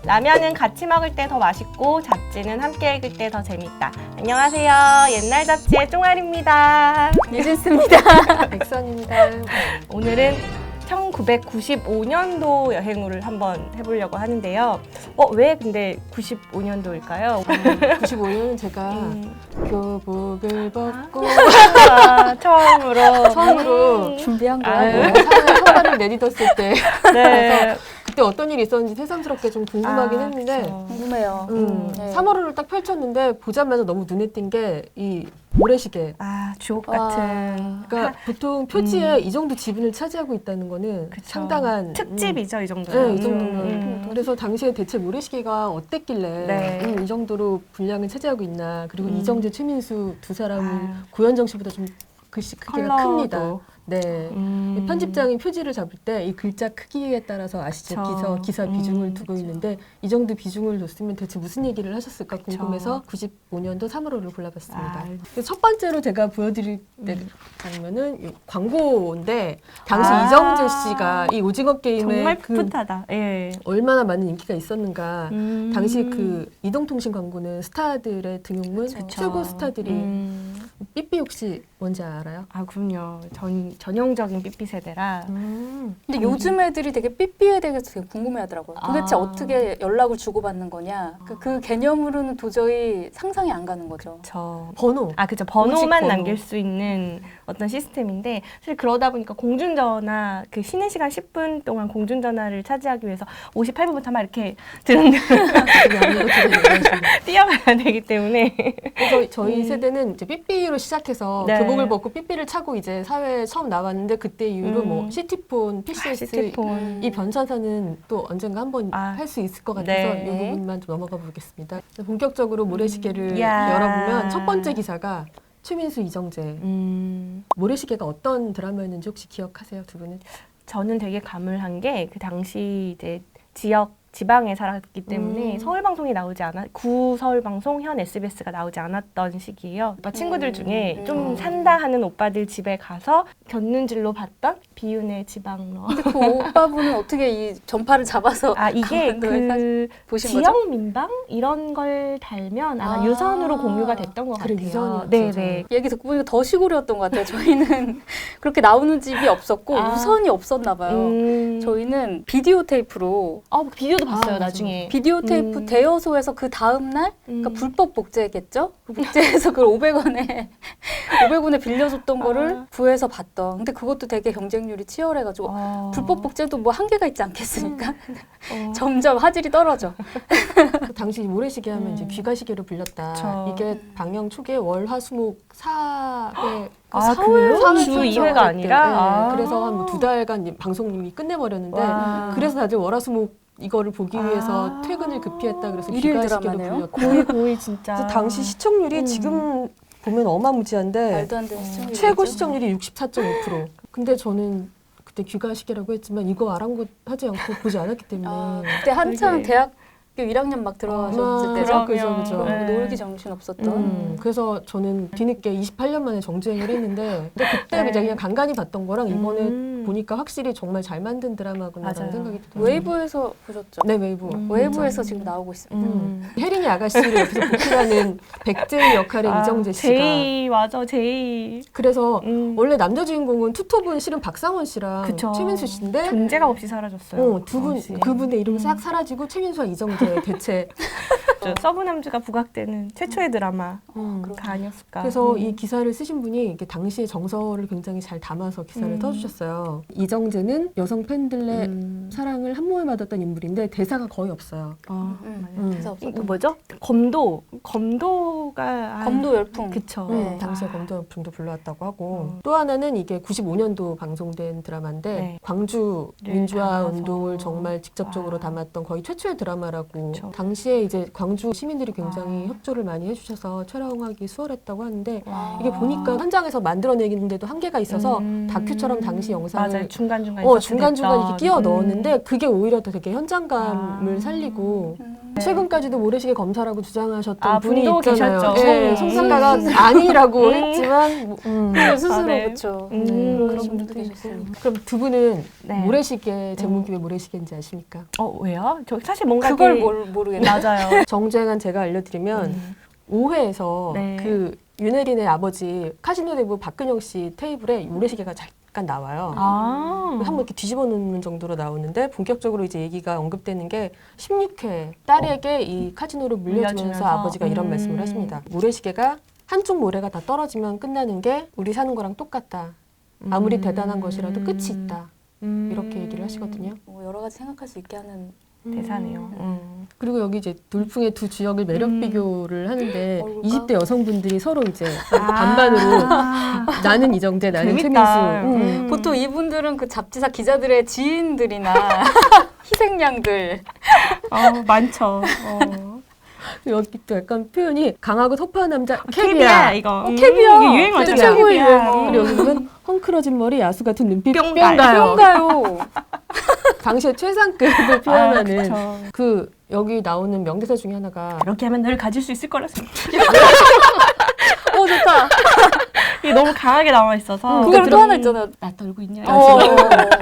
라면은 같이 먹을 때 더 맛있고 잡지는 함께 읽을 때 더 재밌다. 안녕하세요. 옛날 잡지의 쫑알입니다. 뉴진스입니다. 백선입니다. 오늘은 1995년도 여행을 한번 해보려고 하는데요. 왜 근데 95년도일까요? 95년은 제가 교복을 벗고 처음으로 준비한 아, 거야. 사과를 내딛었을 때 네. 그때 어떤 일이 있었는지 새삼스럽게 좀 궁금하긴 했는데 그쵸. 궁금해요. 네. 3월호를 딱 펼쳤는데 보자마자 너무 눈에 띈 게 이 모래시계. 주옥 와. 같은 그러니까 보통 표지에 이 정도 지분을 차지하고 있다는 거는 그쵸. 상당한 특집이죠, 이 정도면. 네, 이 정도면. 그래서 당시에 대체 모래시계가 어땠길래 네. 이 정도로 분량을 차지하고 있나. 그리고 이정재, 최민수 두 사람은 아. 고현정 씨보다 좀 글씨 크기가 컬러도. 큽니다. 네. 이 편집장이 표지를 잡을 때 이 글자 크기에 따라서 아시죠? 그쵸. 기사 비중을 두고 그쵸. 있는데 이 정도 비중을 뒀으면 대체 무슨 얘기를 하셨을까 그쵸. 궁금해서 95년도 3월호를 골라봤습니다. 아. 첫 번째로 제가 보여드릴 장면은 이 광고인데 당시 아. 이정재 씨가 이 오징어 게임에 정말 그 풋풋하다. 예. 얼마나 많은 인기가 있었는가. 당시 그 음. 이동통신 광고는 스타들의 등용문 그쵸. 최고 스타들이 삐삐 혹시 뭔지 알아요? 그럼요. 전형적인 삐삐 세대라. 근데 요즘 애들이 되게 삐삐에 대해서 되게 궁금해하더라고요. 도대체 어떻게 연락을 주고받는 거냐. 그 개념으로는 도저히 상상이 안 가는 거죠. 번호. 그죠. 번호만 번호. 남길 수 있는 어떤 시스템인데, 사실 그러다 보니까 공중전화, 그 쉬는 시간 10분 동안 공중전화를 차지하기 위해서 58분부터 막 이렇게 뛰어가야 되기 때문에. 그래서 저희 세대는 이제 삐삐로 시작해서 네. 교복을 벗고 삐삐를 차고 이제 사회에 처음 나왔는데 그때 이후로 뭐 시티폰, PCS 시티폰. 이 변천사는 또 언젠가 한번 할 수 있을 것 같아서 네. 이 부분만 좀 넘어가 보겠습니다. 본격적으로 모래시계를 이야. 열어보면 첫 번째 기사가 최민수, 이정재. 모래시계가 어떤 드라마였는지 혹시 기억하세요, 두 분은? 저는 되게 감을한 게 그 당시 이제 지방에 살았기 때문에 서울 방송이 나오지 않아 구 서울 방송 현 SBS가 나오지 않았던 시기예요. 오빠 친구들 중에 좀 산다 하는 오빠들 집에 가서 곁눈질로 봤던 비윤의 지방러. 근데 그 오빠분은 어떻게 이 전파를 잡아서 이게 그 보신 지역 거죠? 민방 이런 걸 달면 아마 유선으로 공유가 됐던 것 그래, 같아요. 유선이었죠. 네네. 얘기 듣고 보니까 더 시골이었던 것 같아요. 저희는 그렇게 나오는 집이 없었고 유선이 없었나 봐요. 저희는 비디오 테이프로 비디오도 봤어요, 맞아. 나중에. 비디오 테이프 대여소에서 그 다음 날 그러니까 불법 복제겠죠? 그 복제해서 그걸 500원에 빌려줬던 거를 구해서 봤던. 근데 그것도 되게 경쟁률이 치열해가지고 불법 복제도 뭐 한계가 있지 않겠습니까? 점점 화질이 떨어져. 그 당시 모래시계 하면 이제 귀가시계로 불렸다. 그쵸. 이게 방영 초기에 월, 화, 수, 목 4회 그래요? 사회 주 출전할 2회가 때, 아니라? 네. 그래서 한 뭐 2달간 방송님이 끝내버렸는데 그래서 다들 월, 화, 수, 목 이거를 보기 위해서 퇴근을 급히했다. 그래서 일일 귀가시계로 드라마네요? 불렸다. 거의 진짜. 그래서 당시 시청률이 지금 보면 어마무지한데 말도 안 되는 시청률이죠. 최고 시청률이 64.5%. 근데 저는 그때 귀가시계라고 했지만 이거 아랑곳하지 않고 보지 않았기 때문에 그때 한창 되게- 대학교 1학년 막 들어가셨을 때죠? 그죠. 네. 놀기 정신 없었던. 그래서 저는 뒤늦게 28년 만에 정주행을 했는데 근데 그때 네. 이제 그냥 간간히 봤던 거랑 이번에 보니까 확실히 정말 잘 만든 드라마구나라는 맞아요. 생각이 들어요. 웨이브에서 보셨죠? 네, 웨이브. 웨이브에서 지금 나오고 있습니다. 혜린이 아가씨를 옆에서 복귀하는 백제의 역할의 이정재 씨가 제이 맞아 제이. 그래서 원래 남자 주인공은 투톱은 실은 박상원 씨랑 그쵸. 최민수 씨인데 존재가 없이 사라졌어요. 두 분 없이. 그분의 이름이 싹 사라지고 최민수와 이정재 대체 서브남주가 부각되는 최초의 드라마가 아니었을까. 그래서 이 기사를 쓰신 분이 이게 당시의 정서를 굉장히 잘 담아서 기사를 써주셨어요. 이정재는 여성 팬들의 사랑을 한 몸에 받았던 인물인데 대사가 거의 없어요. 대사 없었던 이거 뭐죠? 검도가 검도 열풍. 그쵸. 당시에 검도열풍도 불러왔다고 하고 또 하나는 이게 95년도 방송된 드라마인데 네. 광주 네, 민주화 담아서. 운동을 정말 직접적으로 담았던 거의 최초의 드라마라고 그쵸. 당시에 이제 광주 시민들이 굉장히 협조를 많이 해주셔서 촬영하기 수월했다고 하는데 이게 보니까 현장에서 만들어내는데도 한계가 있어서 다큐처럼 당시 영상을 맞아요. 중간중간 중간중간 이렇게 끼워 넣었는데 그게 오히려 더 되게 현장감을 아. 살리고 최근까지도 모래시계 검사라고 주장하셨던 아, 분이 분도 있잖아요. 계셨죠. 네, 송 작가가 아니라고 음. 했지만 네, 스스로 아, 네. 그렇죠. 그런 그런 분도 분도 계셨어요. 그럼 두 분은 네. 모래시계 제목이 왜 모래시계인지 아십니까? 왜요? 저 사실 뭔가 그걸 이렇게- 모르겠네. 맞아요. 정주행한 제가 알려드리면 5회에서 네. 그 윤혜린의 아버지 카지노 대부 박근영 씨 테이블에 모래시계가 잠깐 나와요. 한번 이렇게 뒤집어 놓는 정도로 나오는데 본격적으로 이제 얘기가 언급되는 게 16회 딸에게 이 카지노를 물려주면서 물려주면서. 아버지가 이런 말씀을 하십니다. 모래시계가 한쪽 모래가 다 떨어지면 끝나는 게 우리 사는 거랑 똑같다. 아무리 대단한 것이라도 끝이 있다. 이렇게 얘기를 하시거든요. 뭐 여러 가지 생각할 수 있게 하는 대사네요. 그리고 여기 이제 돌풍의 두 주역을 매력 비교를 하는데 얼굴과? 20대 여성분들이 서로 이제 반반으로 나는 이정재, 나는 재밌다. 최민수. 보통 이분들은 그 잡지사 기자들의 지인들이나 희생양들. 많죠. 여기 또 약간 표현이 강하고 터프한 남자 캡이야 캡이야. 이거. 캡이야. 이게 유행 진짜 맞잖아요. 최고의 캡이야. 유행. 그리고 여기 보면 헝클어진 머리, 야수 같은 눈빛, 뿅가요. 그런가요? 당시의 최상급을 표현하는 그쵸. 그 여기 나오는 명대사 중에 하나가 이렇게 하면 널 가질 수 있을 거라 생각. 좋다. 이게 너무 강하게 남아 있어서. 그거랑 또 하나 있잖아요. 나 떨고 있냐?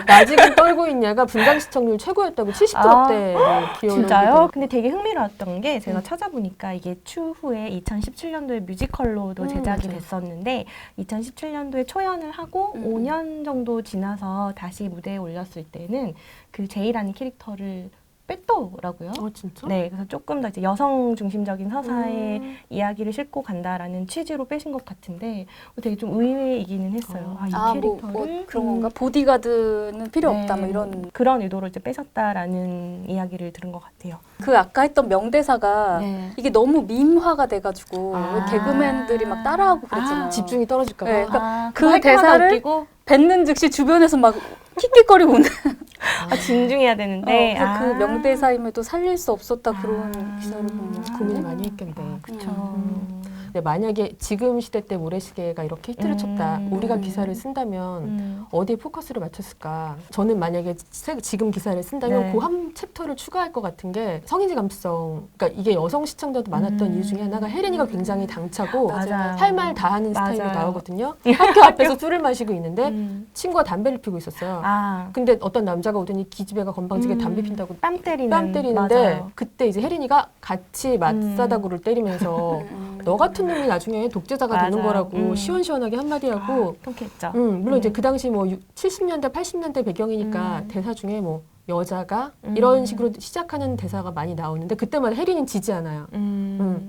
나 지금 떨고 있냐가 분당 시청률 최고였다고 70%대를 기여를 진짜요? 근데 되게 흥미로웠던 게 제가 찾아보니까 이게 추후에 2017년도에 뮤지컬로도 제작이 맞아요. 됐었는데 2017년도에 초연을 하고 5년 정도 지나서 다시 무대에 올렸을 때는 그 제이라는 캐릭터를 뺐더라고요. 진짜? 네, 그래서 조금 더 이제 여성 중심적인 서사의 이야기를 싣고 간다라는 취지로 빼신 것 같은데 되게 좀 의외이기는 했어요. 이 캐릭터를 뭐 그런 건가? 보디가드는 필요 없다 뭐 네. 이런. 그런 의도로 이제 빼셨다라는 이야기를 들은 것 같아요. 그 아까 했던 명대사가 네. 이게 너무 밈화가 돼가지고 왜 개그맨들이 막 따라하고 그랬잖아요. 집중이 떨어질까 봐. 네, 그러니까 그 그 대사를 뱉는 즉시 주변에서 막 킥킥거리고 오는. 진중해야 되는데 그래서 그 명대사임에도 살릴 수 없었다 그런 기사를 보면 고민을 많이 했겠네. 그렇죠. 근데 만약에 지금 시대 때 모래시계가 이렇게 히트를 쳤다. 우리가 기사를 쓴다면 어디에 포커스를 맞췄을까? 저는 만약에 지금 기사를 쓴다면 네. 그 한 챕터를 추가할 것 같은 게 성인지 감수성. 그러니까 이게 여성 시청자도 많았던 이유 중에 하나가 혜린이가 굉장히 당차고 맞아요. 할 말 다 하는 스타일로 맞아요. 나오거든요. 학교 앞에서 술을 마시고 있는데 친구가 담배를 피우고 있었어요. 아, 근데 어떤 남자가 오더니 기집애가 건방지게 담배 핀다고 뺨 때리는. 뺨 때리는데 맞아요. 그때 이제 혜린이가 같이 맞사다구를 때리면서 너 같은 놈이 나중에 독재자가 되는 맞아요. 거라고 시원시원하게 한마디 하고 통쾌했죠. 물론 이제 그 당시 뭐 70년대 80년대 배경이니까 대사 중에 뭐 여자가 음. 이런 식으로 시작하는 대사가 많이 나오는데 그때마다 혜린이는 지지 않아요.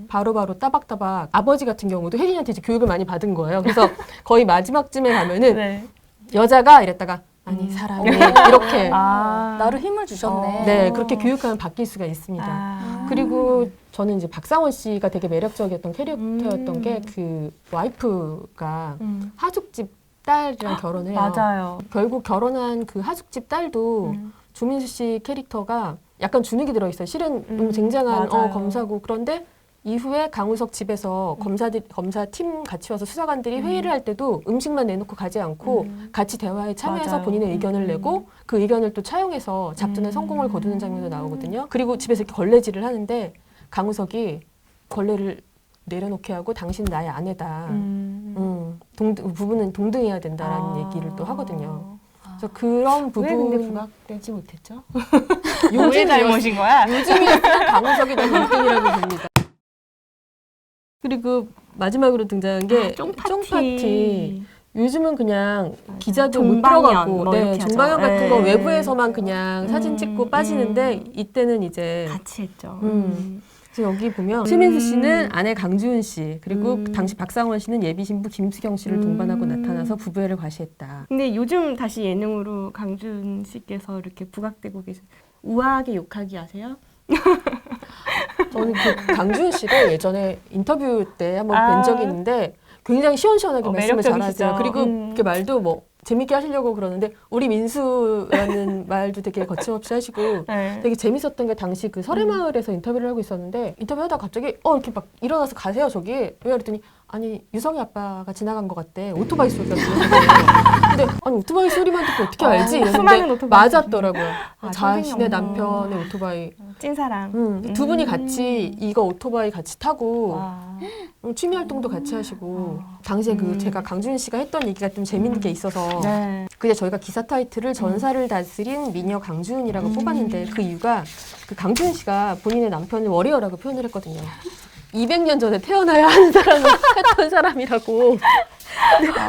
바로바로 따박따박 아버지 같은 경우도 혜린이한테 이제 교육을 많이 받은 거예요. 그래서 거의 마지막쯤에 가면은 네. 여자가 이랬다가 아니 사람이 이렇게 나를 힘을 주셨네. 네 그렇게 교육하면 바뀔 수가 있습니다. 아. 그리고 저는 이제 박상원 씨가 되게 매력적이었던 캐릭터였던 게 그 와이프가 하숙집 딸이랑 결혼해요. 맞아요. 결국 결혼한 그 하숙집 딸도 조민수 씨 캐릭터가 약간 주눅이 들어있어요. 실은 너무 쟁쟁한 맞아요. 검사고 그런데 이후에 강우석 집에서 검사팀 같이 와서 수사관들이 회의를 할 때도 음식만 내놓고 가지 않고 같이 대화에 참여해서 맞아요. 본인의 의견을 내고 그 의견을 또 차용해서 잡전에 성공을 거두는 장면도 나오거든요. 그리고 집에서 이렇게 걸레질을 하는데 강우석이 걸레를 내려놓게 하고 당신은 나의 아내다. 부부는 동등해야 된다라는 얘기를 또 하거든요. 그래서 그런 부분 왜 근데 부각되지 못했죠? 요즘 잘못인 거야? 요즘이었으면 강우석이 너무 1등이라고 봅니다. 그리고 마지막으로 등장한 게 쫑파티. 요즘은 그냥 기자도 못 종방연 들어가고 뭐 이렇게 하죠. 종방연 같은 거 네. 외부에서만 그냥 사진 찍고 빠지는데 이때는 이제 같이 했죠. 그래서 여기 보면 최민수 씨는 아내 강주은 씨 그리고 당시 박상원 씨는 예비 신부 김수경 씨를 동반하고 나타나서 부부애를 과시했다. 근데 요즘 다시 예능으로 강준 씨께서 이렇게 부각되고 계신 우아하게 욕하기 아세요? 저는 그 강주은 씨를 예전에 인터뷰 때 한번 뵌 적이 있는데 굉장히 시원시원하게 말씀을 매력적이시죠. 잘하세요. 그리고 그 말도 뭐 재밌게 하시려고 그러는데 우리 민수라는 말도 되게 거침없이 하시고 네. 되게 재밌었던 게 당시 그 설해마을에서 인터뷰를 하고 있었는데 인터뷰하다가 갑자기 이렇게 막 일어나서 가세요 저기 왜 그랬더니 아니 유성이 아빠가 지나간 것 같대 오토바이 소리가 들려서 근데 근데 아니 오토바이 소리만 듣고 어떻게 알지? 수많은 이랬는데 오토바이 맞았더라고요. 아, 자신의 선생님. 남편의 오토바이. 찐사랑. 두 분이 같이 이거 오토바이 같이 타고 와. 취미 활동도 같이 하시고 아. 당시에 그 제가 강준 씨가 했던 얘기가 좀 재밌는 게 있어서 네. 그게 저희가 기사 타이틀을 전사를 다스린 미녀 강준이라고 뽑았는데 그 이유가 그 강준 씨가 본인의 남편을 워리어라고 표현을 했거든요. 200년 전에 태어나야 하는 사람을 했던 사람이라고.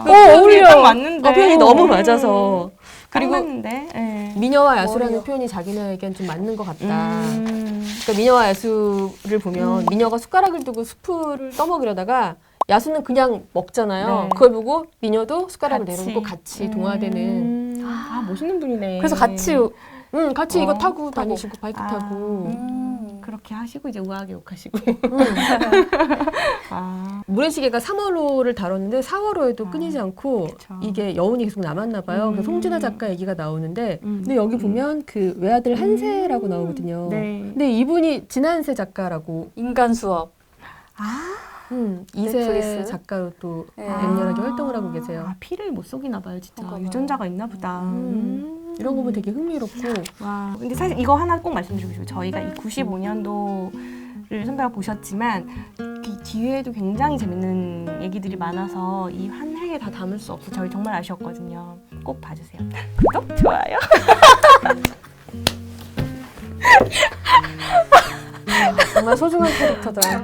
어울려. 딱 맞는데. 표현이 너무 맞아서. 그리고 맞는데. 네. 미녀와 야수라는 워리어. 표현이 자기네에겐 좀 맞는 것 같다. 음. 그러니까 미녀와 야수를 보면 미녀가 숟가락을 두고 수프를 떠먹으려다가 야수는 그냥 먹잖아요. 네. 그걸 보고 미녀도 숟가락을 같이. 내려놓고 같이 동화되는. 아, 멋있는 분이네. 그래서 같이 같이 이거 타고 타고. 다니시고 바이크 아. 타고. 그렇게 하시고 이제 우아하게 욕하시고. 아. 모래시계가 3월호를 다뤘는데 4월호에도 아, 끊이지 않고 그쵸. 이게 여운이 계속 남았나 봐요. 그래서 송진아 작가 얘기가 나오는데 근데 여기 보면 그 외아들 한세라고 나오거든요. 네. 근데 이분이 진한세 작가라고 인간 수업. 이세 넷플릭스. 작가로 또 네. 맹렬하게 활동을 하고 계세요. 아, 피를 못 속이나 봐요, 진짜. 그런가 봐요. 유전자가 있나 보다. 이런 거 보면 되게 흥미롭고 와, 근데 사실 이거 하나 꼭 말씀드리고 싶어요. 저희가 이 95년도를 선배가 보셨지만 그 뒤에도 굉장히 재밌는 얘기들이 많아서 이 한 해에 다 담을 수 없어. 저희 정말 아쉬웠거든요. 꼭 봐주세요. 구독, 좋아요. 정말 소중한 캐릭터다.